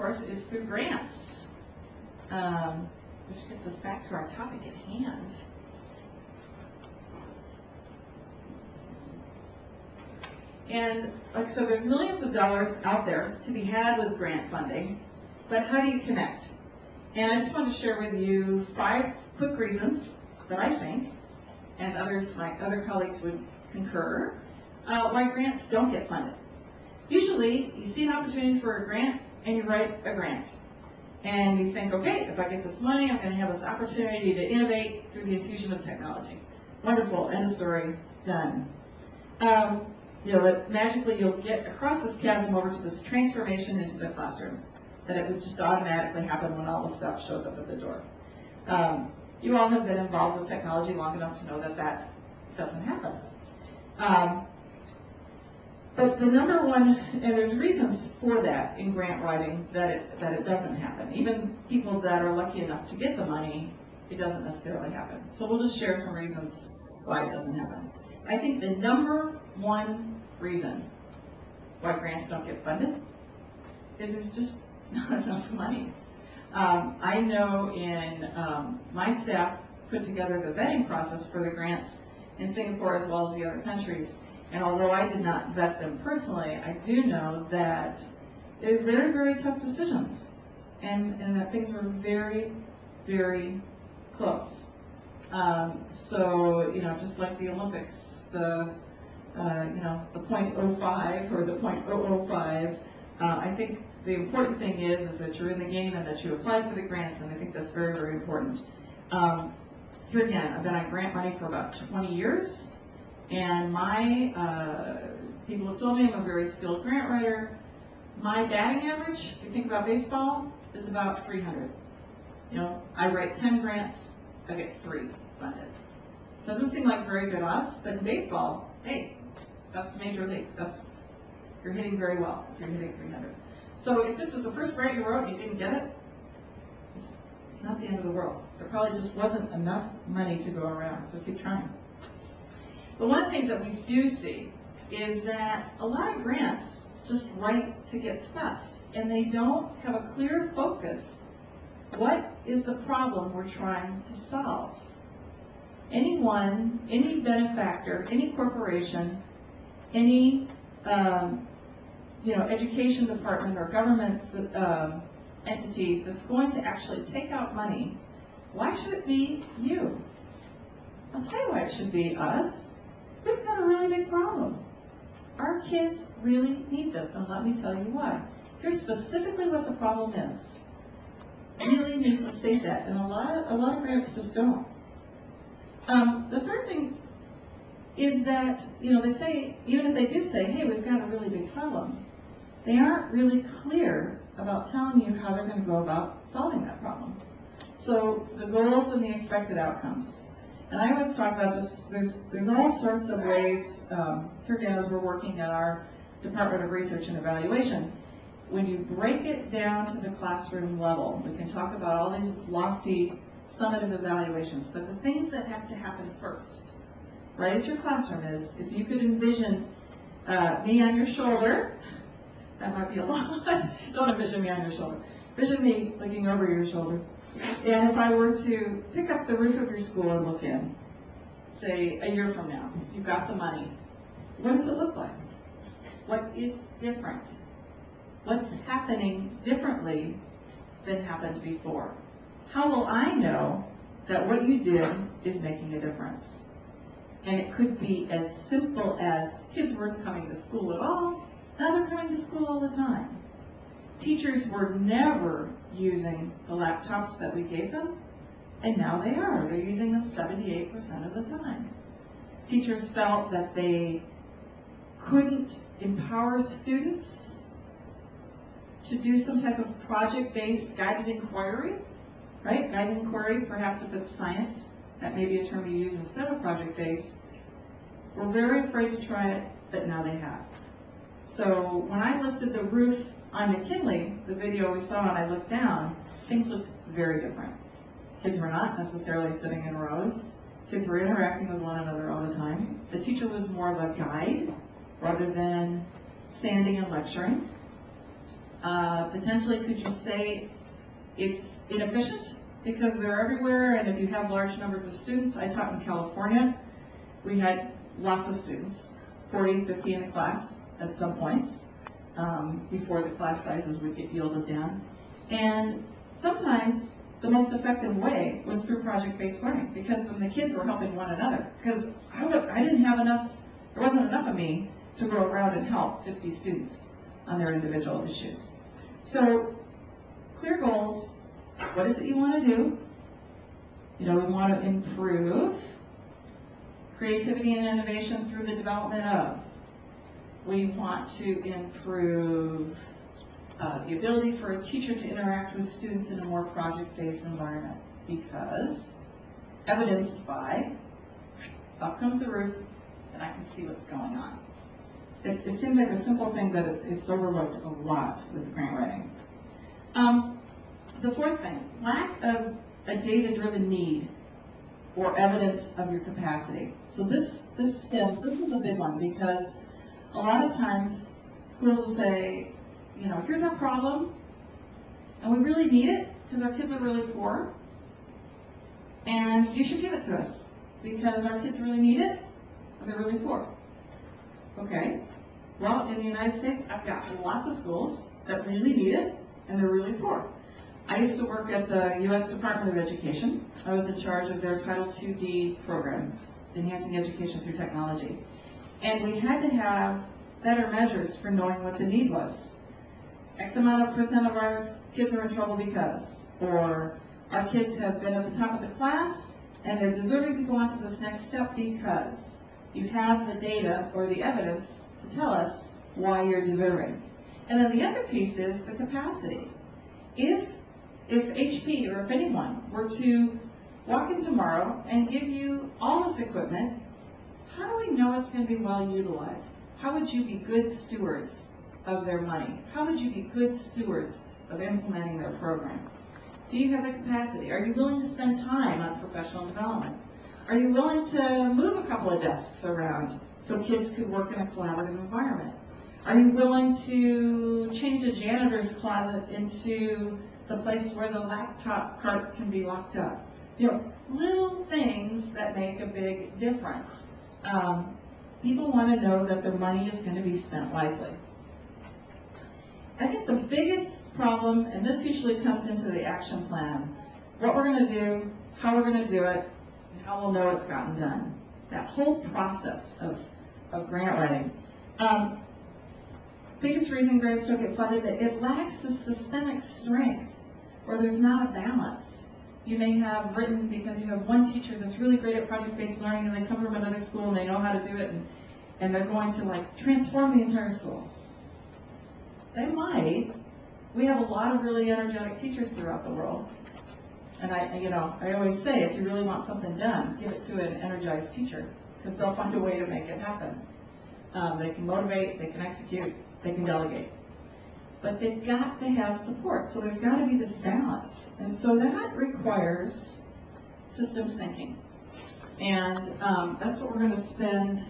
course, is through grants, which gets us back to our topic at hand. And like I said, there's millions of dollars out there to be had with grant funding, but how do you connect? And I just want to share with you 5 quick reasons that I think, and my other colleagues would concur, why grants don't get funded. Usually, you see an opportunity for a grant, and you write a grant. And you think, okay, if I get this money, I'm going to have this opportunity to innovate through the infusion of technology. Wonderful, end of story, done. Magically you'll get across this chasm over to this transformation into the classroom, that it would just automatically happen when all the stuff shows up at the door. You all have been involved with technology long enough to know that that doesn't happen. But the number one, and there's reasons for that in grant writing, that it doesn't happen. Even people that are lucky enough to get the money, it doesn't necessarily happen. So we'll just share some reasons why it doesn't happen. I think the number one reason why grants don't get funded is there's just not enough money. I know in my staff put together the vetting process for the grants in Singapore as well as the other countries. And although I did not vet them personally, I do know that they're very, very tough decisions, and that things were very, very close. So, just like the Olympics, the .05 or the .005, I think the important thing is that you're in the game and that you applied for the grants, and I think that's very, very important. Here again, I've been on grant money for about 20 years. And my people have told me I'm a very skilled grant writer. My batting average, if you think about baseball, is about 300. I write 10 grants, I get 3 funded. Doesn't seem like very good odds, but in baseball, hey, that's major league. You're hitting very well if you're hitting 300. So if this is the first grant you wrote and you didn't get it, it's not the end of the world. There probably just wasn't enough money to go around, so keep trying. But one of the things that we do see is that a lot of grants just write to get stuff, and they don't have a clear focus. What is the problem we're trying to solve? Anyone, any benefactor, any corporation, any education department or government entity that's going to actually take out money, why should it be you? I'll tell you why it should be us. We've got a really big problem. Our kids really need this, and let me tell you why. Here's specifically what the problem is. Really need to state that, and a lot of grants just don't. The third thing is that, they say, even if they do say, hey, we've got a really big problem, they aren't really clear about telling you how they're going to go about solving that problem. So the goals and the expected outcomes. And I always talk about this, there's all sorts of ways, here again as we're working at our Department of Research and Evaluation, when you break it down to the classroom level, we can talk about all these lofty summative evaluations, but the things that have to happen first, right at your classroom is, if you could envision me on your shoulder, that might be a lot, don't envision me on your shoulder, envision me looking over your shoulder. And if I were to pick up the roof of your school and look in, say a year from now, you've got the money, what does it look like? What is different? What's happening differently than happened before? How will I know that what you did is making a difference? And it could be as simple as kids weren't coming to school at all, now they're coming to school all the time. Teachers were never using the laptops that we gave them, and now they are. They're using them 78% of the time. Teachers felt that they couldn't empower students to do some type of project-based guided inquiry, right? Guided inquiry, perhaps if it's science, that may be a term you use instead of project-based. We're very afraid to try it, but now they have. So when I lifted the roof on McKinley, the video we saw, and I looked down, things looked very different. Kids were not necessarily sitting in rows. Kids were interacting with one another all the time. The teacher was more of a guide rather than standing and lecturing. Potentially, could you say it's inefficient because they're everywhere, and if you have large numbers of students, I taught in California, we had lots of students, 40, 50 in a class at some points, before the class sizes would get yielded down. And sometimes the most effective way was through project-based learning, because then the kids were helping one another. Because I didn't have enough, there wasn't enough of me to go around and help 50 students on their individual issues. So, clear goals. What is it you want to do? We want to improve creativity and innovation through the development of. We want to improve the ability for a teacher to interact with students in a more project-based environment, because evidenced by, up comes the roof, and I can see what's going on. It seems like a simple thing, but it's overlooked a lot with grant writing. The fourth thing, lack of a data-driven need or evidence of your capacity. So this is a big one, because a lot of times schools will say, here's our problem, and we really need it because our kids are really poor, and you should give it to us because our kids really need it and they're really poor. Okay, well, in the United States, I've got lots of schools that really need it and they're really poor. I used to work at the U.S. Department of Education. I was in charge of their Title II-D program, Enhancing Education Through Technology. And we had to have better measures for knowing what the need was. X amount of % of our kids are in trouble because, or our kids have been at the top of the class and they're deserving to go on to this next step because you have the data or the evidence to tell us why you're deserving. And then the other piece is the capacity. If HP or if anyone were to walk in tomorrow and give you all this equipment, how do we know it's going to be well utilized? How would you be good stewards of their money? How would you be good stewards of implementing their program? Do you have the capacity? Are you willing to spend time on professional development? Are you willing to move a couple of desks around so kids could work in a collaborative environment? Are you willing to change a janitor's closet into the place where the laptop cart can be locked up? Little things that make a big difference. People want to know that their money is going to be spent wisely. I think the biggest problem, and this usually comes into the action plan, what we're going to do, how we're going to do it, and how we'll know it's gotten done. That whole process of grant writing. Biggest reason grants don't get funded, that it lacks the systemic strength, or there's not a balance. You may have written because you have one teacher that's really great at project-based learning and they come from another school and they know how to do it, and they're going to transform the entire school. They might. We have a lot of really energetic teachers throughout the world. And I always say, if you really want something done, give it to an energized teacher, because they'll find a way to make it happen. They can motivate, they can execute, they can delegate. But they've got to have support, so there's got to be this balance. And so that requires systems thinking. And that's what we're going to spend